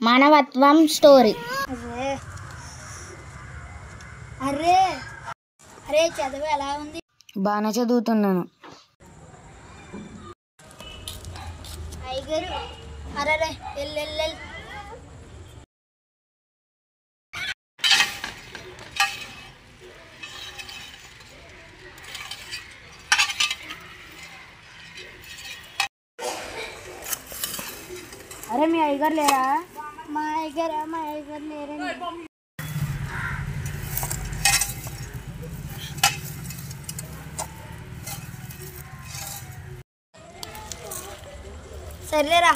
మానవత్వం స్టోరీ. అరే అరే చదువు ఎలా ఉంది? బాగానే చదువుతున్నాను. అయ్యగారు అరే ఎల్ అరే మీ అయ్యగారు లేరా? మా అయ్యగారు లేరండి. సర్లేరా.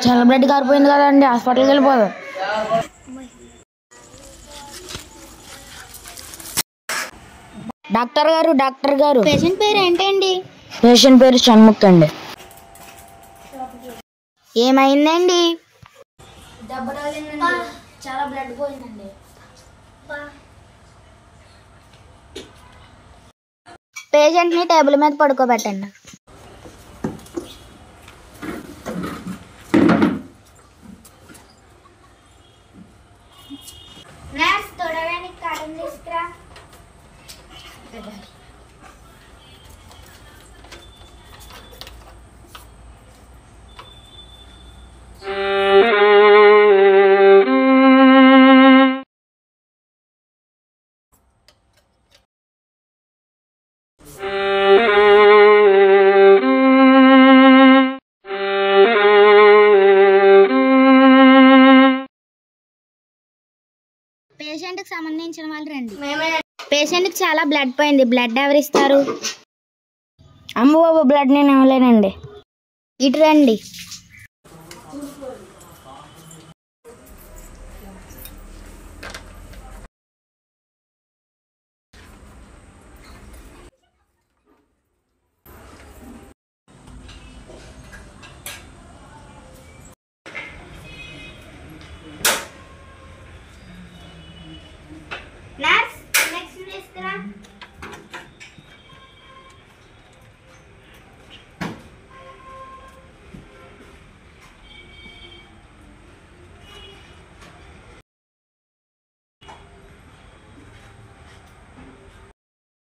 చాలా బ్లడ్ కారిపోయింది కదండి, హాస్పిటల్కి వెళ్ళిపోదాం. డాక్టర్ గారు పేషెంట్ పేరు ఏంటండి? పేషెంట్ పేరు షణ్ముఖ్ అండి. ఏమైందండి? దెబ్బ తగిలిందండి, చాలా బ్లడ్ పోయిందండి. పేషెంట్ ని టేబుల్ మీద పడుకోబెట్టండి. నర్స్ తొడవడానికి కాటం తీసుకురా. పేషెంట్ కి సంబంధించిన వాళ్ళు రండి. పేషెంట్ కి చాలా బ్లడ్ పోయింది. బ్లడ్ ఎవరు ఇస్తారు? అమ్మ బాబు, బ్లడ్ నేను ఇవ్వలేనండి. ఇటు రండి. నర్స్ నెక్స్ట్ తీసుకురా.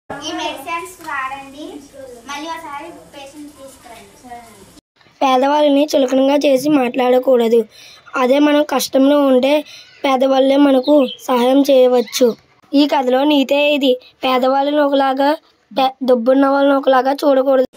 ఈ మెడిసిన్స్ వాడండి. మళ్ళీ ఒకసారి పేషెంట్ తీసుకురండి. పేదవాళ్ళని చులకనగా చేసి మాట్లాడకూడదు. అదే మనం కష్టంలో ఉంటే పేదవాళ్ళే మనకు సహాయం చేయవచ్చు. ఈ కథలో నీతే ఇది. పేదవాళ్ళని ఒకలాగా, డబ్బున్న వాళ్ళని ఒకలాగా చూడకూడదు.